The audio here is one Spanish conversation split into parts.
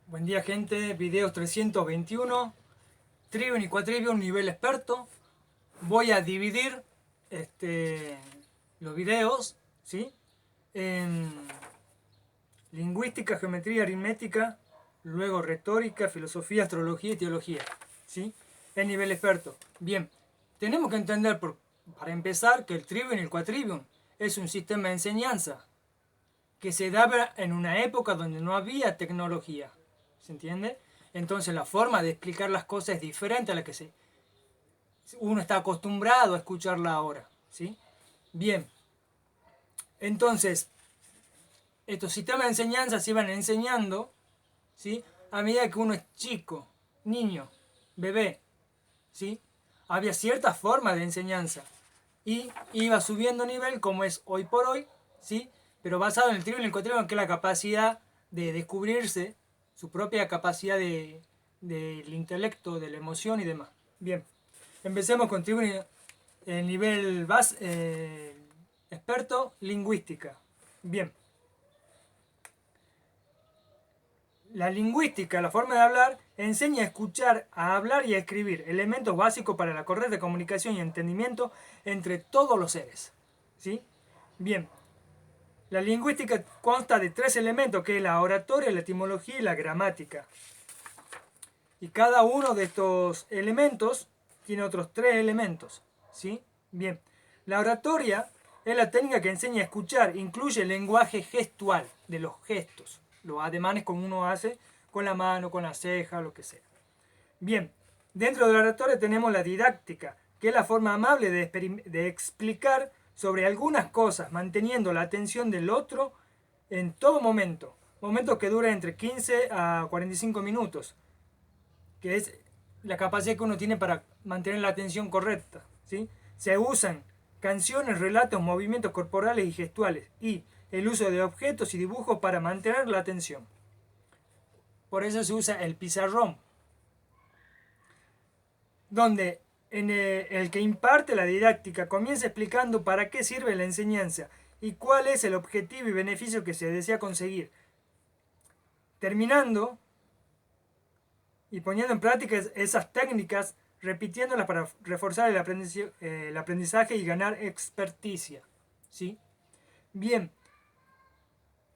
Buen día, gente. Videos 321. Trivium y Quadrivium nivel experto. Voy a dividir los videos, ¿sí? En lingüística, geometría, aritmética, luego retórica, filosofía, astrología y teología, ¿sí? El nivel experto. Bien, tenemos que entender, para empezar, que el Trivium y el Quadrivium es un sistema de enseñanza que se daba en una época donde no había tecnología. ¿Se entiende? Entonces la forma de explicar las cosas es diferente a la que uno está acostumbrado a escucharla ahora. ¿Sí? Bien, entonces estos sistemas de enseñanza se iban enseñando, ¿sí? A medida que uno es chico, niño, bebé. ¿Sí? Había cierta forma de enseñanza y iba subiendo nivel como es hoy por hoy, ¿sí? Pero basado en el trivium y el cuatrivium, que es la capacidad de descubrirse, su propia capacidad del intelecto, de la emoción y demás. Bien, empecemos con trivium, el nivel experto, lingüística. Bien, la lingüística, la forma de hablar, enseña a escuchar, a hablar y a escribir, elementos básicos para la correcta comunicación y entendimiento entre todos los seres. ¿Sí? Bien, la lingüística consta de tres elementos, que es la oratoria, la etimología y la gramática. Y cada uno de estos elementos tiene otros tres elementos. ¿Sí? Bien, la oratoria es la técnica que enseña a escuchar, incluye el lenguaje gestual de los gestos, los ademanes como uno hace con la mano, con la ceja, lo que sea. Bien, dentro de la oratoria tenemos la didáctica, que es la forma amable de explicar sobre algunas cosas, manteniendo la atención del otro en todo momento. Momentos que duran entre 15 a 45 minutos, que es la capacidad que uno tiene para mantener la atención correcta. ¿Sí? Se usan canciones, relatos, movimientos corporales y gestuales, y el uso de objetos y dibujos para mantener la atención. Por eso se usa el pizarrón, donde el que imparte la didáctica comienza explicando para qué sirve la enseñanza y cuál es el objetivo y beneficio que se desea conseguir, terminando y poniendo en práctica esas técnicas, repitiéndolas para reforzar el aprendizaje y ganar experticia. ¿Sí? Bien,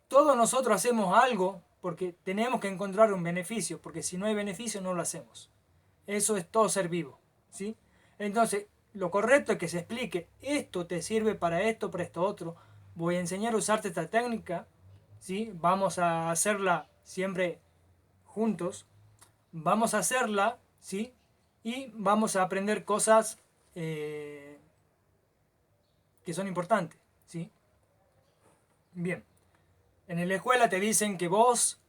todos nosotros hacemos algo porque tenemos que encontrar un beneficio, porque si no hay beneficio no lo hacemos. Eso es todo ser vivo. ¿Sí? Entonces, lo correcto es que se explique, esto te sirve para esto otro. Voy a enseñar a usarte esta técnica, ¿sí? Vamos a hacerla siempre juntos. Vamos a hacerla, ¿sí? Y vamos a aprender cosas que son importantes, ¿sí? Bien, en la escuela te dicen que vos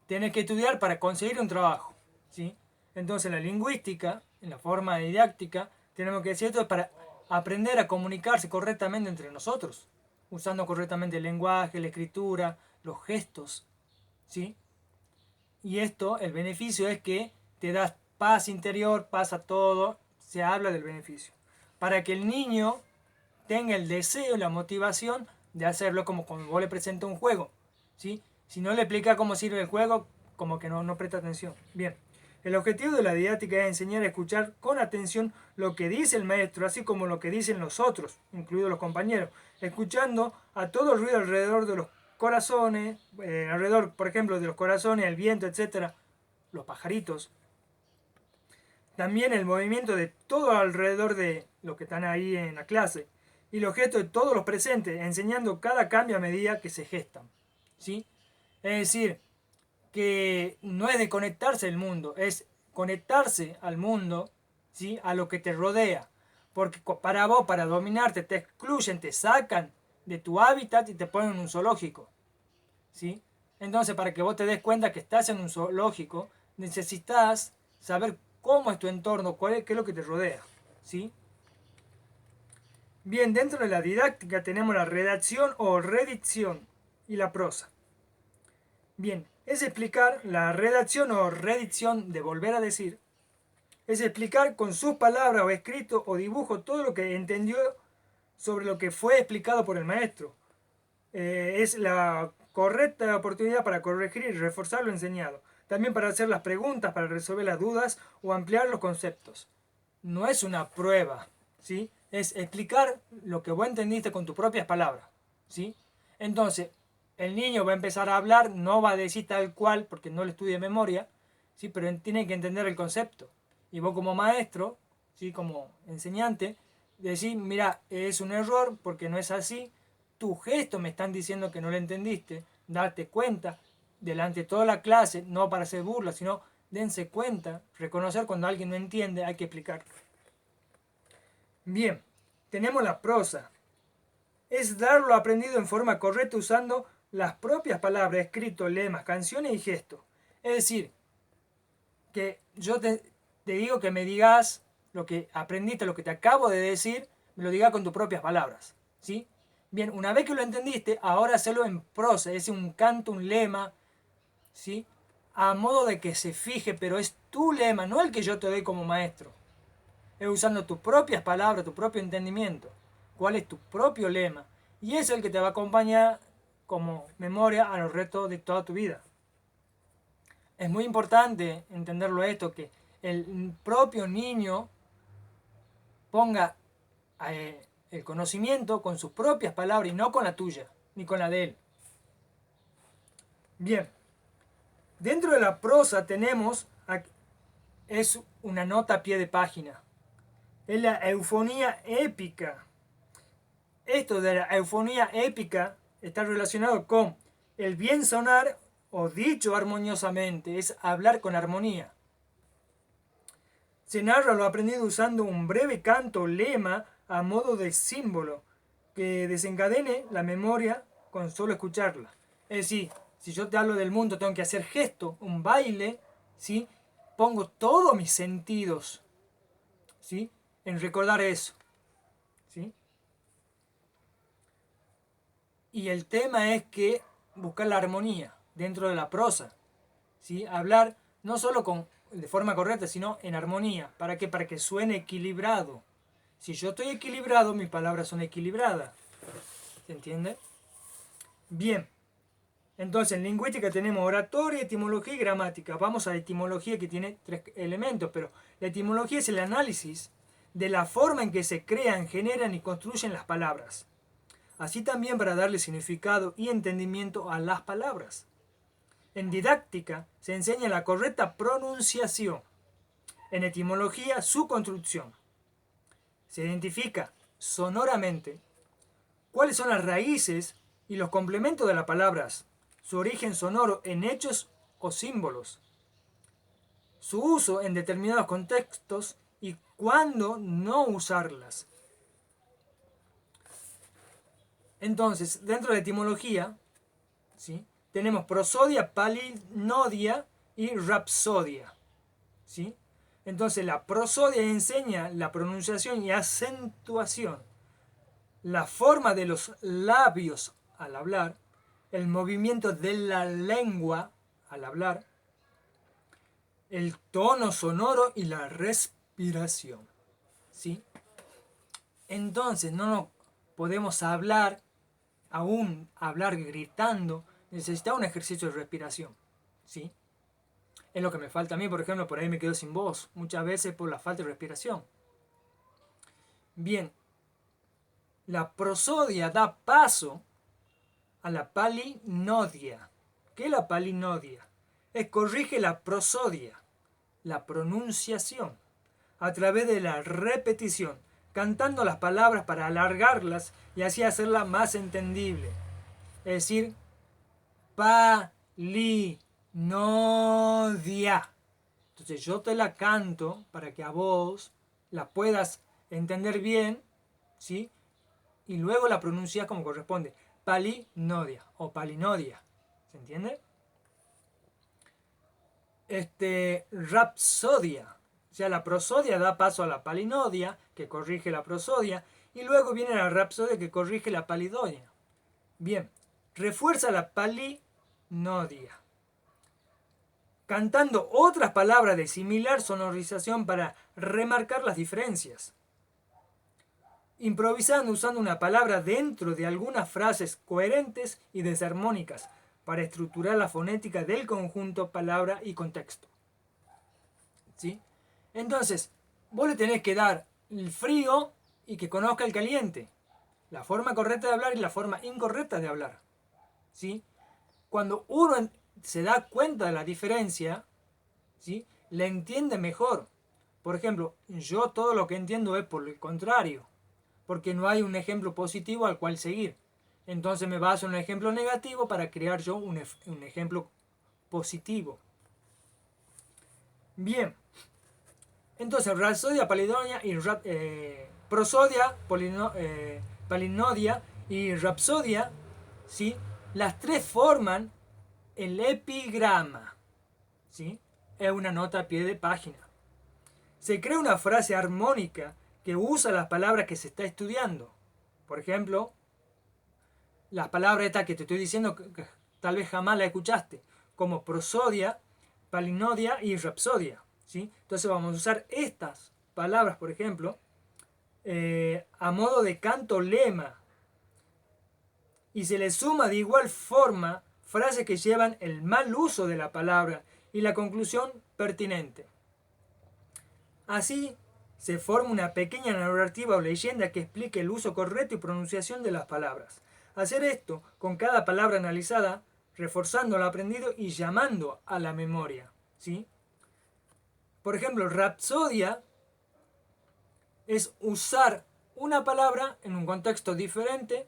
tenés que estudiar para conseguir un trabajo, ¿sí? Entonces la lingüística, en la forma didáctica, tenemos que decir esto para aprender a comunicarse correctamente entre nosotros, usando correctamente el lenguaje, la escritura, los gestos, ¿sí? Y esto, el beneficio es que te das paz interior, paz a todo, se habla del beneficio. Para que el niño tenga el deseo y la motivación de hacerlo, como cuando vos le presentas un juego, ¿sí? Si no le explica cómo sirve el juego, como que no presta atención. Bien, el objetivo de la didáctica es enseñar a escuchar con atención lo que dice el maestro, así como lo que dicen los otros, incluidos los compañeros, escuchando a todo el ruido alrededor de los corazones, alrededor, por ejemplo, de los corazones, el viento, etcétera, los pajaritos. También el movimiento de todo alrededor de los que están ahí en la clase y los gestos de todos los presentes, enseñando cada cambio a medida que se gestan. ¿Sí? Es decir, que no es de conectarse al mundo, es conectarse al mundo, ¿sí? A lo que te rodea. Porque para vos, para dominarte, te excluyen, te sacan de tu hábitat y te ponen en un zoológico. ¿Sí? Entonces, para que vos te des cuenta que estás en un zoológico, necesitas saber cómo es tu entorno, qué es lo que te rodea. ¿Sí? Bien, dentro de la didáctica tenemos la redacción o redicción y la prosa. Bien, es explicar la redacción o redicción de volver a decir, es explicar con sus palabras o escrito o dibujo todo lo que entendió sobre lo que fue explicado por el maestro. Es la correcta oportunidad para corregir y reforzar lo enseñado. También para hacer las preguntas, para resolver las dudas o ampliar los conceptos. No es una prueba, ¿sí? Es explicar lo que vos entendiste con tus propias palabras, ¿sí? Entonces, el niño va a empezar a hablar, no va a decir tal cual porque no le estudia de memoria, ¿sí? Pero tiene que entender el concepto. Y vos como maestro, ¿sí? Como enseñante, decís, mira, es un error porque no es así, tus gestos me están diciendo que no lo entendiste, darte cuenta, delante de toda la clase, no para hacer burla, sino dense cuenta, reconocer cuando alguien no entiende, hay que explicar. Bien, tenemos la prosa. Es dar lo aprendido en forma correcta usando las propias palabras, escritos, lemas, canciones y gestos. Es decir, que yo te digo que me digas lo que aprendiste, lo que te acabo de decir, me lo digas con tus propias palabras. ¿Sí? Bien, una vez que lo entendiste, ahora hacelo en prosa, es un canto, un lema, ¿sí? A modo de que se fije, pero es tu lema, no el que yo te doy como maestro. Es usando tus propias palabras, tu propio entendimiento. ¿Cuál es tu propio lema? Y es el que te va a acompañar como memoria a los retos de toda tu vida. Es muy importante entenderlo esto, que el propio niño ponga el conocimiento con sus propias palabras y no con la tuya, ni con la de él. Bien, dentro de la prosa tenemos, es una nota a pie de página, es la eufonía épica. Esto de la eufonía épica está relacionado con el bien sonar o dicho armoniosamente, es hablar con armonía. Se narra lo aprendido usando un breve canto lema a modo de símbolo que desencadene la memoria con solo escucharla. Es decir, si yo te hablo del mundo tengo que hacer gesto, un baile, ¿sí? Pongo todos mis sentidos, ¿sí? En recordar eso, ¿sí? Y el tema es que buscar la armonía dentro de la prosa, ¿sí? Hablar no solo de forma correcta, sino en armonía. ¿Para qué? Para que suene equilibrado. Si yo estoy equilibrado, mis palabras son equilibradas. ¿Se entiende? Bien. Entonces, en lingüística tenemos oratoria, etimología y gramática. Vamos a la etimología, que tiene 3 elementos, pero la etimología es el análisis de la forma en que se crean, generan y construyen las palabras. Así también para darle significado y entendimiento a las palabras. En didáctica se enseña la correcta pronunciación. En etimología, su construcción. Se identifica sonoramente cuáles son las raíces y los complementos de las palabras, su origen sonoro en hechos o símbolos, su uso en determinados contextos y cuándo no usarlas. Entonces, dentro de etimología, ¿sí? Tenemos prosodia, palinodia y rapsodia, ¿sí? Entonces, la prosodia enseña la pronunciación y acentuación, la forma de los labios al hablar, el movimiento de la lengua al hablar, el tono sonoro y la respiración, ¿sí? Entonces, no podemos hablar, aún hablar gritando, necesita un ejercicio de respiración, ¿sí? Es lo que me falta a mí, por ejemplo, por ahí me quedo sin voz, muchas veces por la falta de respiración. Bien, la prosodia da paso a la palinodia. ¿Qué es la palinodia? Corrige la prosodia, la pronunciación, a través de la repetición, cantando las palabras para alargarlas y así hacerlas más entendible. Es decir, palinodia. Entonces yo te la canto para que a vos la puedas entender bien, ¿sí? Y luego la pronuncias como corresponde. Palinodia o palinodia. ¿Se entiende? Rapsodia. O sea, la prosodia da paso a la palinodia, que corrige la prosodia, y luego viene la rapsodia, que corrige la palidodia. Bien, refuerza la palinodia, cantando otras palabras de similar sonorización para remarcar las diferencias. Improvisando usando una palabra dentro de algunas frases coherentes y desarmónicas, para estructurar la fonética del conjunto, palabra y contexto. ¿Sí? Entonces, vos le tenés que dar el frío y que conozca el caliente. La forma correcta de hablar y la forma incorrecta de hablar. ¿Sí? Cuando uno se da cuenta de la diferencia, ¿sí? La entiende mejor. Por ejemplo, yo todo lo que entiendo es por el contrario, porque no hay un ejemplo positivo al cual seguir. Entonces me baso en un ejemplo negativo para crear yo un ejemplo positivo. Bien, entonces Rapsodia, Palinnodia y Prosodia, Palinnodia y Rapsodia, ¿sí? Las tres forman el epigrama, ¿sí? Es una nota a pie de página. Se crea una frase armónica que usa las palabras que se está estudiando. Por ejemplo, las palabras estas que te estoy diciendo que tal vez jamás las escuchaste, como prosodia, palinnodia y rapsodia, ¿sí? Entonces vamos a usar estas palabras, por ejemplo, a modo de canto lema, y se le suma de igual forma frases que llevan el mal uso de la palabra y la conclusión pertinente. Así se forma una pequeña narrativa o leyenda que explique el uso correcto y pronunciación de las palabras. Hacer esto con cada palabra analizada, reforzando lo aprendido y llamando a la memoria, ¿sí? Por ejemplo, rapsodia es usar una palabra en un contexto diferente,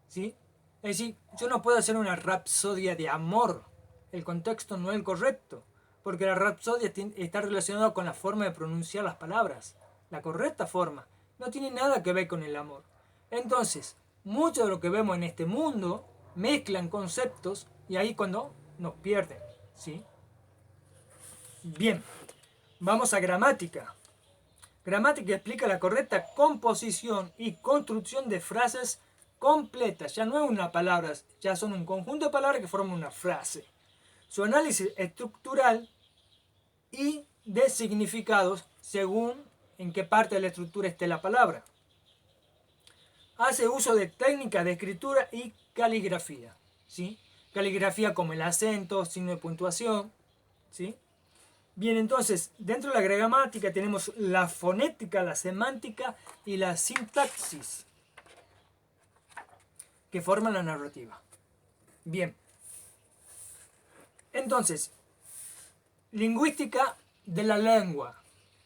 ¿sí? Es decir, yo no puedo hacer una rapsodia de amor. El contexto no es el correcto, porque la rapsodia está relacionada con la forma de pronunciar las palabras, la correcta forma. No tiene nada que ver con el amor. Entonces, mucho de lo que vemos en este mundo mezclan conceptos y ahí cuando nos pierden, ¿sí? Bien, vamos a gramática. Gramática explica la correcta composición y construcción de frases completas. Ya no es una palabra, ya son un conjunto de palabras que forman una frase. Su análisis estructural y de significados según en qué parte de la estructura esté la palabra. Hace uso de técnicas de escritura y caligrafía, ¿sí? Caligrafía como el acento, signo de puntuación, ¿sí? Bien, entonces, dentro de la gramática tenemos la fonética, la semántica y la sintaxis, que forman la narrativa. Bien. Entonces, lingüística de la lengua.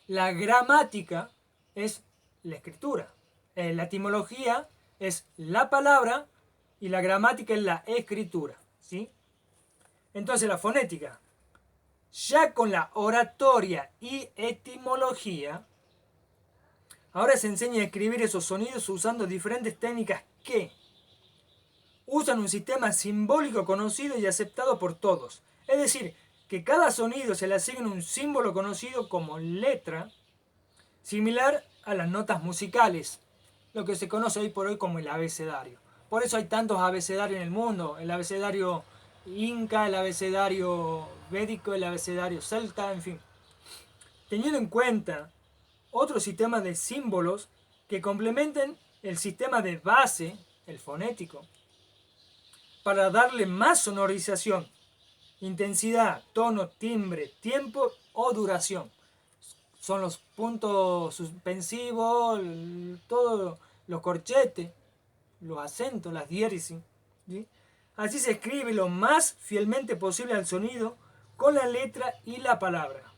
La gramática es la escritura. La etimología es la palabra y la gramática es la escritura, ¿sí? Entonces, la fonética. Ya con la oratoria y etimología, ahora se enseña a escribir esos sonidos usando diferentes técnicas que usan un sistema simbólico conocido y aceptado por todos. Es decir, que cada sonido se le asigna un símbolo conocido como letra, similar a las notas musicales, lo que se conoce hoy por hoy como el abecedario. Por eso hay tantos abecedarios en el mundo, el abecedario inca, el abecedario védico, el abecedario celta, en fin. Teniendo en cuenta otro sistema de símbolos que complementen el sistema de base, el fonético, para darle más sonorización, intensidad, tono, timbre, tiempo o duración. Son los puntos suspensivos, todos los corchetes, los acentos, las diéresis, ¿sí? Así se escribe lo más fielmente posible al sonido con la letra y la palabra.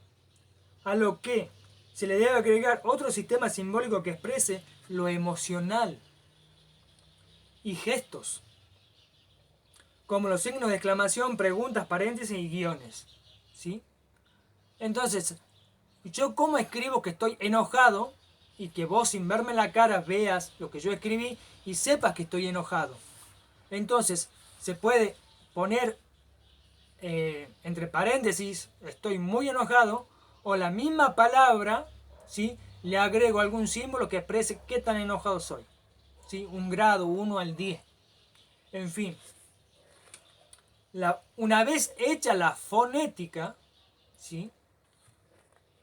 A lo que se le debe agregar otro sistema simbólico que exprese lo emocional y gestos, como los signos de exclamación, preguntas, paréntesis y guiones, ¿sí? Entonces, yo cómo escribo que estoy enojado y que vos sin verme la cara veas lo que yo escribí y sepas que estoy enojado. Entonces, se puede poner entre paréntesis, estoy muy enojado, o la misma palabra, ¿sí? Le agrego algún símbolo que exprese qué tan enojado soy, ¿sí? Un grado, 1 al 10. En fin. Una vez hecha la fonética, ¿sí?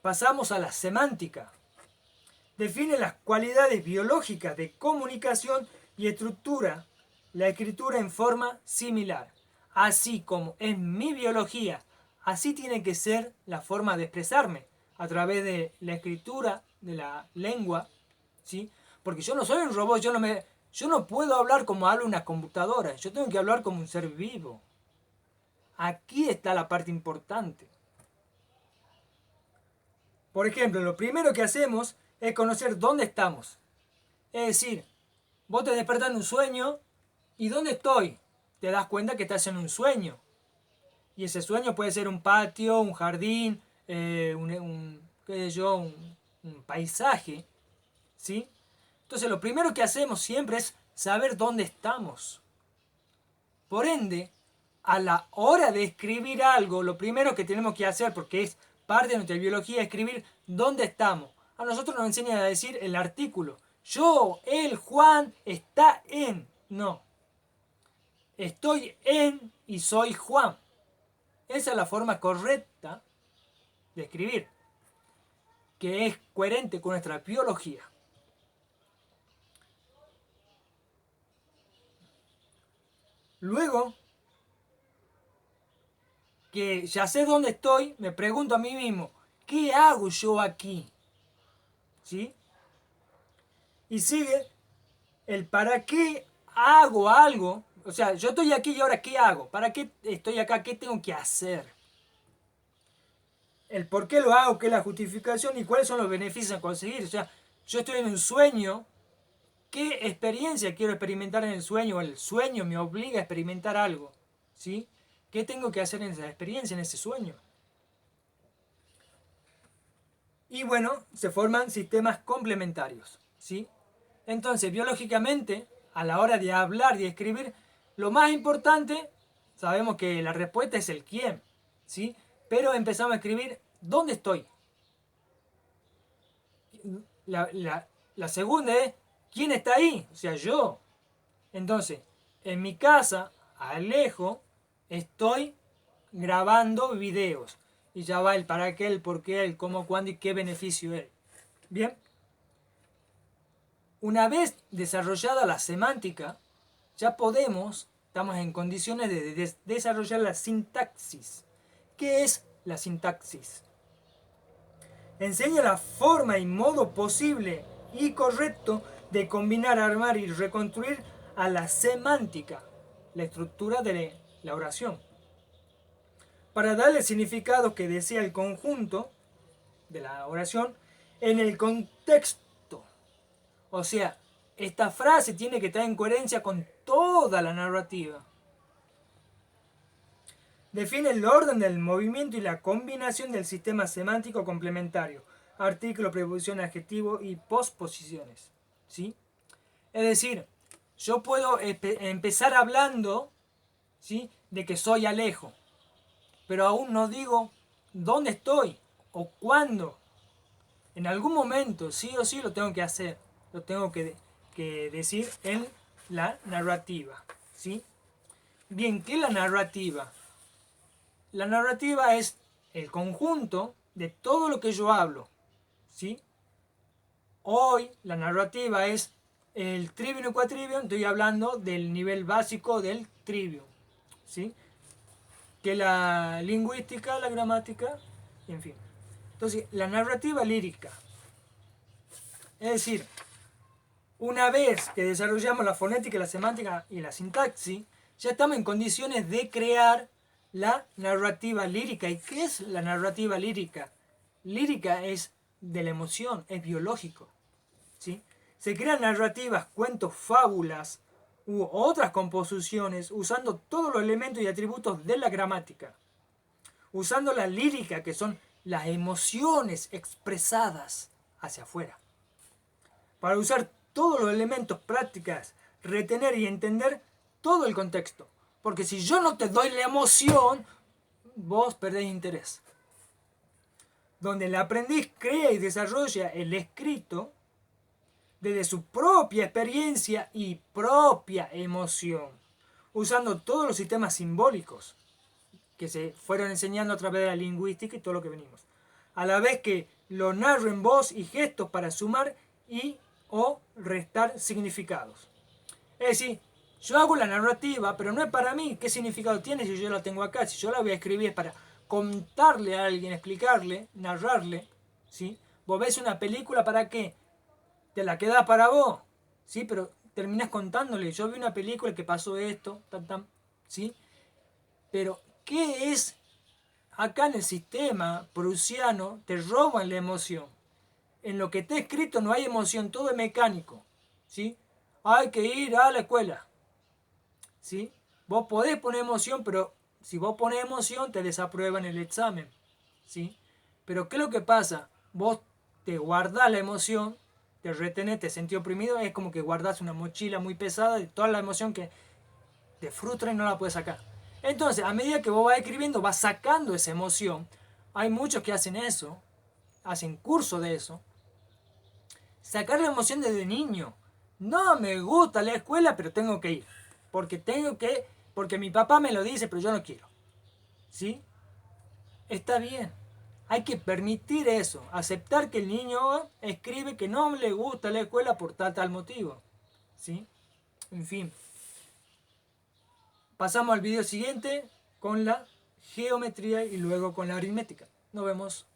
Pasamos a la semántica. Define las cualidades biológicas de comunicación y estructura la escritura en forma similar. así como es mi biología, así tiene que ser la forma de expresarme a través de la escritura, de la lengua, ¿sí? Porque yo no soy un robot, yo no puedo hablar como habla una computadora, yo tengo que hablar como un ser vivo. Aquí está la parte importante. Por ejemplo, lo primero que hacemos es conocer dónde estamos. Es decir, vos te despertás en un sueño y ¿dónde estoy? Te das cuenta que estás en un sueño. Y ese sueño puede ser un patio, un jardín, qué sé yo, un paisaje, ¿sí? Entonces lo primero que hacemos siempre es saber dónde estamos. Por ende, a la hora de escribir algo, lo primero que tenemos que hacer, porque es parte de nuestra biología, es escribir dónde estamos. A nosotros nos enseñan a decir el artículo. Yo, él, Juan, está en. No. Estoy en y soy Juan. Esa es la forma correcta de escribir, que es coherente con nuestra biología. Luego que ya sé dónde estoy, me pregunto a mí mismo, ¿qué hago yo aquí? ¿Sí? Y sigue el para qué hago algo. O sea, yo estoy aquí y ahora ¿qué hago? ¿Para qué estoy acá? ¿Qué tengo que hacer? El por qué lo hago, qué es la justificación y cuáles son los beneficios a conseguir. O sea, yo estoy en un sueño. ¿Qué experiencia quiero experimentar en el sueño? El sueño me obliga a experimentar algo. ¿Sí? ¿Qué tengo que hacer en esa experiencia, en ese sueño? Y bueno, se forman sistemas complementarios. ¿Sí? Entonces, biológicamente, a la hora de hablar y escribir, lo más importante, sabemos que la respuesta es el quién. ¿Sí? Pero empezamos a escribir ¿dónde estoy? La segunda es ¿quién está ahí? O sea, yo. Entonces, en mi casa, Alejo, estoy grabando videos. Y ya va el para qué, el por qué, el cómo, cuándo y qué beneficio es. Bien. Una vez desarrollada la semántica, ya estamos en condiciones de desarrollar la sintaxis. ¿Qué es la sintaxis? Enseña la forma y modo posible y correcto de combinar, armar y reconstruir a la semántica, la estructura de la oración, para darle el significado que desea el conjunto de la oración en el contexto. O sea, esta frase tiene que estar en coherencia con toda la narrativa. Define el orden del movimiento y la combinación del sistema semántico complementario, artículo, preposición, adjetivo y posposiciones. ¿Sí? Es decir, yo puedo empezar hablando, ¿sí?, de que soy Alejo, pero aún no digo dónde estoy o cuándo. En algún momento, sí o sí, lo tengo que hacer, lo tengo que decir en la narrativa. ¿Sí? Bien, ¿qué es la narrativa? La narrativa es el conjunto de todo lo que yo hablo. ¿Sí? Hoy la narrativa es el trivium y quadrivium, estoy hablando del nivel básico del trivium. ¿Sí? Que la lingüística, la gramática, en fin. Entonces, la narrativa lírica. Es decir, una vez que desarrollamos la fonética, la semántica y la sintaxis, ya estamos en condiciones de crear la narrativa lírica. ¿Y qué es la narrativa lírica? Lírica es de la emoción, es biológico. ¿Sí? Se crean narrativas, cuentos, fábulas u otras composiciones usando todos los elementos y atributos de la gramática. Usando la lírica, que son las emociones expresadas hacia afuera. Para usar todos los elementos prácticas, retener y entender todo el contexto. Porque si yo no te doy la emoción, vos perdés interés. Donde el aprendiz crea y desarrolla el escrito desde su propia experiencia y propia emoción, usando todos los sistemas simbólicos que se fueron enseñando a través de la lingüística y todo lo que venimos. A la vez que lo narro en voz y gestos para sumar y o restar significados. Es decir, Yo hago la narrativa, pero no es para mí. ¿Qué significado tiene si yo la tengo acá? Si yo la voy a escribir es para contarle a alguien, explicarle, narrarle, ¿sí? Vos ves una película, ¿para qué? Te la queda para vos, ¿sí? Pero terminas contándole, yo vi una película que pasó esto, tan, tan, ¿sí? Pero, ¿qué es? Acá en el sistema prusiano te roban la emoción. En lo que está escrito no hay emoción, todo es mecánico, ¿sí? Hay que ir a la escuela, ¿sí? Vos podés poner emoción, pero si vos pones emoción te desaprueban el examen, ¿sí? Pero ¿qué es lo que pasa? Vos te guardás la emoción, te retenés, te sentís oprimido, es como que guardás una mochila muy pesada de toda la emoción que te frustra y no la puedes sacar. Entonces, a medida que vos vas escribiendo, vas sacando esa emoción. Hay muchos que hacen eso, hacen curso de eso. Sacar la emoción desde niño. No me gusta la escuela, pero tengo que ir. Porque mi papá me lo dice, pero yo no quiero. ¿Sí? Está bien. Hay que permitir eso. Aceptar que el niño escribe que no le gusta la escuela por tal motivo. ¿Sí? En fin. Pasamos al video siguiente con la geometría y luego con la aritmética. Nos vemos.